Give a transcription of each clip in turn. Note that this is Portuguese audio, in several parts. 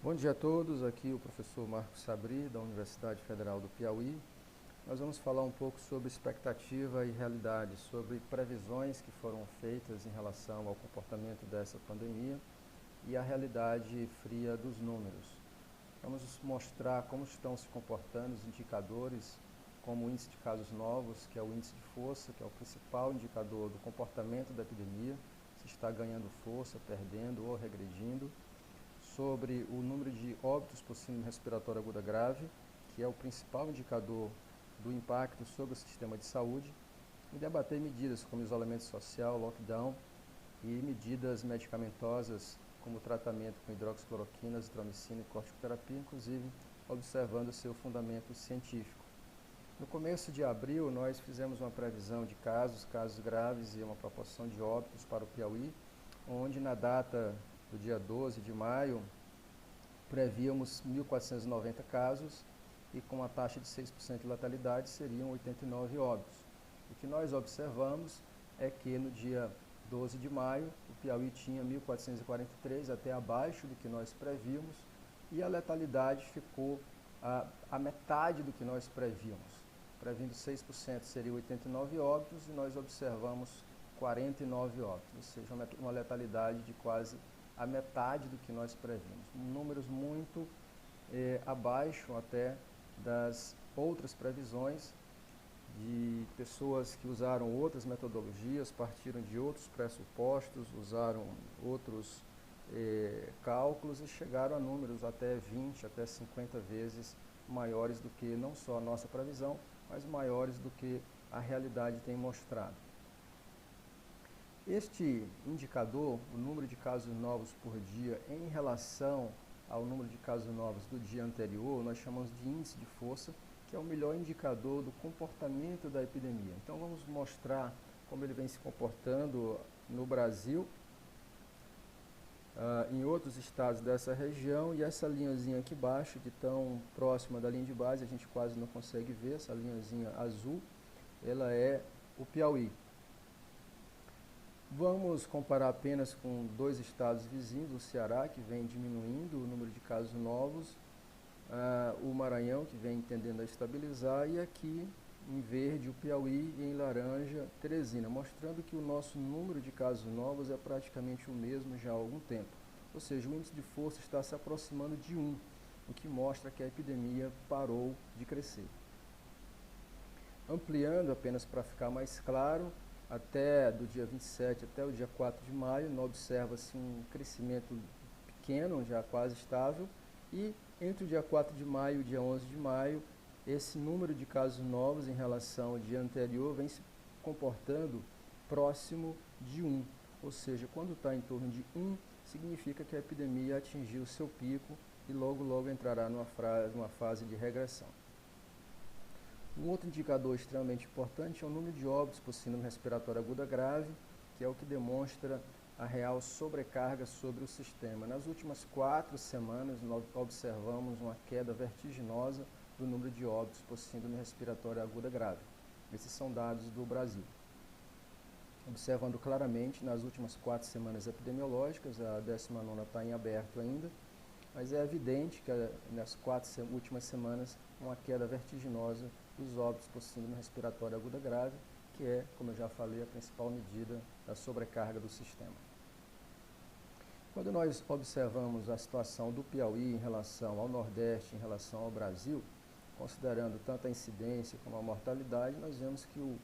Bom dia a todos, aqui o professor Marcos Sabri, da Universidade Federal do Piauí. Nós vamos falar um pouco sobre expectativa e realidade, sobre previsões que foram feitas em relação ao comportamento dessa pandemia e a realidade fria dos números. Vamos mostrar como estão se comportando os indicadores, como o índice de casos novos, que é o índice de força, que é o principal indicador do comportamento da epidemia, se está ganhando força, perdendo ou regredindo, sobre o número de óbitos por síndrome respiratória aguda grave, que é o principal indicador do impacto sobre o sistema de saúde, e debater medidas como isolamento social, lockdown e medidas medicamentosas como tratamento com hidroxicloroquina, azitromicina e corticoterapia, inclusive observando seu fundamento científico. No começo de abril, nós fizemos uma previsão de casos graves e uma proporção de óbitos para o Piauí, onde na data do dia 12 de maio, prevíamos 1.490 casos e com uma taxa de 6% de letalidade seriam 89 óbitos. O que nós observamos é que no dia 12 de maio, o Piauí tinha 1.443, até abaixo do que nós prevíamos, e a letalidade ficou a metade do que nós prevíamos. Previndo 6% seriam 89 óbitos e nós observamos 49 óbitos, ou seja, uma letalidade de quase a metade do que nós previmos. Números muito abaixo até das outras previsões de pessoas que usaram outras metodologias, partiram de outros pressupostos, usaram outros cálculos e chegaram a números até 20, até 50 vezes maiores do que não só a nossa previsão, mas maiores do que a realidade tem mostrado. Este indicador, o número de casos novos por dia em relação ao número de casos novos do dia anterior, nós chamamos de índice de força, que é o melhor indicador do comportamento da epidemia. Então vamos mostrar como ele vem se comportando no Brasil, em outros estados dessa região, e essa linhazinha aqui embaixo, que tão próxima da linha de base, a gente quase não consegue ver, essa linhazinha azul, ela é o Piauí. Vamos comparar apenas com dois estados vizinhos, o Ceará, que vem diminuindo o número de casos novos, o Maranhão, que vem tendendo a estabilizar, e aqui em verde o Piauí e em laranja Teresina, mostrando que o nosso número de casos novos é praticamente o mesmo já há algum tempo. Ou seja, o índice de força está se aproximando de 1, o que mostra que a epidemia parou de crescer. Ampliando apenas para ficar mais claro, até do dia 27 até o dia 4 de maio, não observa-se um crescimento pequeno, já quase estável, e entre o dia 4 de maio e o dia 11 de maio, esse número de casos novos em relação ao dia anterior vem se comportando próximo de 1, ou seja, quando está em torno de 1, significa que a epidemia atingiu seu pico e logo entrará numa fase de regressão. Um outro indicador extremamente importante é o número de óbitos por síndrome respiratória aguda grave, que é o que demonstra a real sobrecarga sobre o sistema. Nas últimas 4 semanas, nós observamos uma queda vertiginosa do número de óbitos por síndrome respiratória aguda grave. Esses são dados do Brasil. Observando claramente, nas últimas 4 semanas epidemiológicas, a 19ª está em aberto ainda, mas é evidente que nas 4 últimas semanas, uma queda vertiginosa dos óbitos por síndrome respiratória aguda grave, que é, como eu já falei, a principal medida da sobrecarga do sistema. Quando nós observamos a situação do Piauí em relação ao Nordeste, em relação ao Brasil, considerando tanto a incidência como a mortalidade, nós vemos que o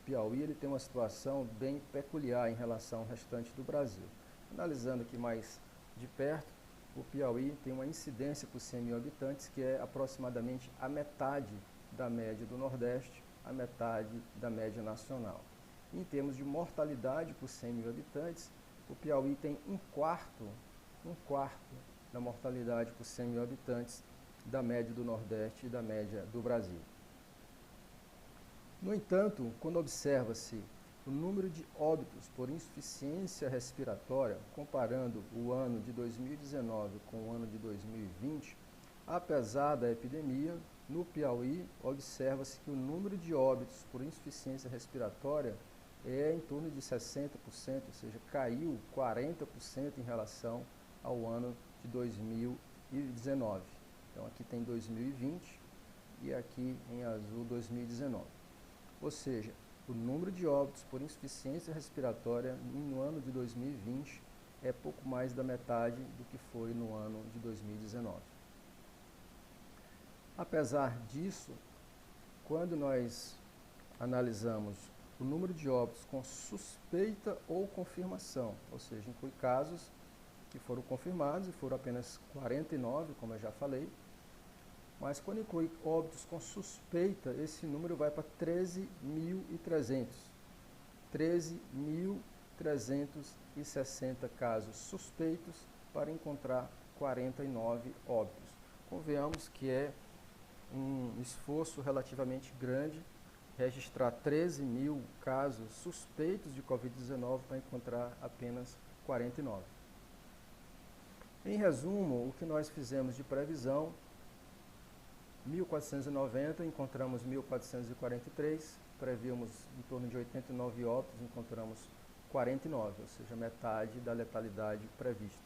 Piauí ele tem uma situação bem peculiar em relação ao restante do Brasil. Analisando aqui mais de perto, o Piauí tem uma incidência por 100 mil habitantes que é aproximadamente a metade da média do Nordeste, a metade da média nacional. Em termos de mortalidade por 100 mil habitantes, o Piauí tem um quarto da mortalidade por 100 mil habitantes da média do Nordeste e da média do Brasil. No entanto, quando observa-se o número de óbitos por insuficiência respiratória, comparando o ano de 2019 com o ano de 2020, apesar da epidemia, no Piauí observa-se que o número de óbitos por insuficiência respiratória é em torno de 60%, ou seja, caiu 40% em relação ao ano de 2019. 2019. Então aqui tem 2020 e aqui em azul 2019. Ou seja, o número de óbitos por insuficiência respiratória no ano de 2020 é pouco mais da metade do que foi no ano de 2019. Apesar disso, quando nós analisamos o número de óbitos com suspeita ou confirmação, ou seja, inclui casos que foram confirmados e foram apenas 49, como eu já falei, mas quando inclui óbitos com suspeita, esse número vai para 13.300. 13.360 casos suspeitos para encontrar 49 óbitos. Convenhamos que é um esforço relativamente grande registrar 13.000 casos suspeitos de Covid-19 para encontrar apenas 49. Em resumo, o que nós fizemos de previsão, 1.490, encontramos 1.443, prevíamos em torno de 89 óbitos, encontramos 49, ou seja, metade da letalidade prevista.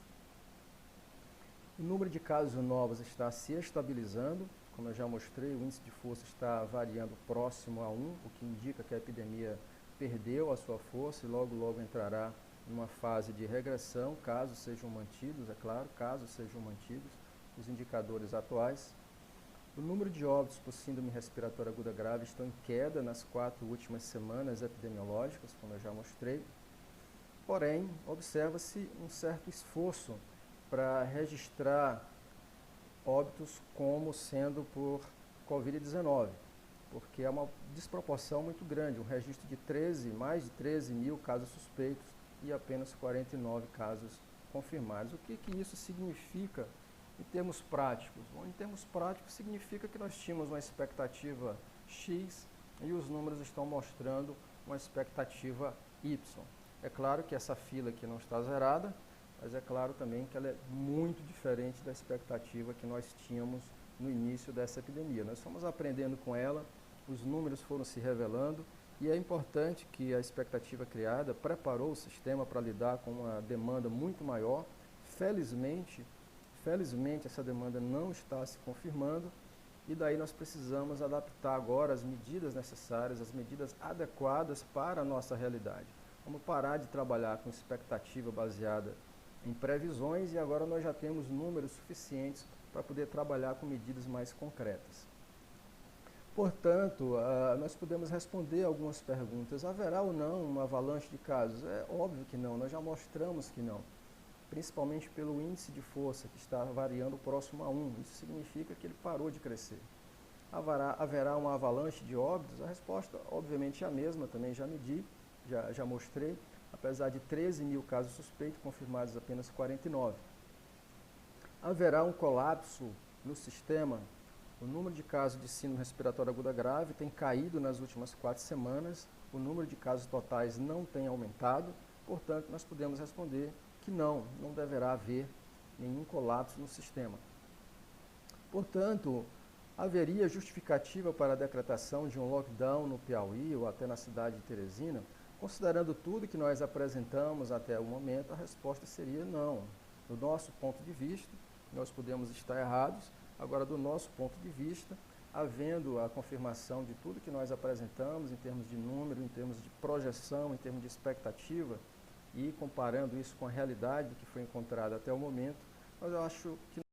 O número de casos novos está se estabilizando, como eu já mostrei, o índice de força está variando próximo a 1, o que indica que a epidemia perdeu a sua força e logo entrará numa fase de regressão, caso sejam mantidos, é claro, caso sejam mantidos os indicadores atuais. O número de óbitos por síndrome respiratória aguda grave estão em queda nas 4 últimas semanas epidemiológicas, como eu já mostrei. Porém, observa-se um certo esforço para registrar óbitos como sendo por Covid-19, porque é uma desproporção muito grande, um registro de mais de 13.000 casos suspeitos e apenas 49 casos confirmados. O que isso significa em termos práticos? Bom, em termos práticos significa que nós tínhamos uma expectativa X e os números estão mostrando uma expectativa Y. É claro que essa fila aqui não está zerada, mas é claro também que ela é muito diferente da expectativa que nós tínhamos no início dessa epidemia. Nós fomos aprendendo com ela, os números foram se revelando e é importante que a expectativa criada preparou o sistema para lidar com uma demanda muito maior. Felizmente essa demanda não está se confirmando e daí nós precisamos adaptar agora as medidas necessárias, as medidas adequadas para a nossa realidade. Vamos parar de trabalhar com expectativa baseada em previsões e agora nós já temos números suficientes para poder trabalhar com medidas mais concretas. Portanto, nós podemos responder algumas perguntas. Haverá ou não uma avalanche de casos? É óbvio que não, nós já mostramos que não. Principalmente pelo índice de força, que está variando próximo a 1. Isso significa que ele parou de crescer. Haverá uma avalanche de óbitos? A resposta, obviamente, é a mesma, também já medi, já mostrei. Apesar de 13.000 casos suspeitos, confirmados apenas 49. Haverá um colapso no sistema? O número de casos de síndrome respiratória aguda grave tem caído nas últimas 4 semanas, o número de casos totais não tem aumentado, portanto, nós podemos responder que não deverá haver nenhum colapso no sistema. Portanto, haveria justificativa para a decretação de um lockdown no Piauí ou até na cidade de Teresina? Considerando tudo que nós apresentamos até o momento, a resposta seria não. Do nosso ponto de vista, nós podemos estar errados, agora do nosso ponto de vista, havendo a confirmação de tudo que nós apresentamos em termos de número, em termos de projeção, em termos de expectativa, e comparando isso com a realidade do que foi encontrado até o momento, mas eu acho que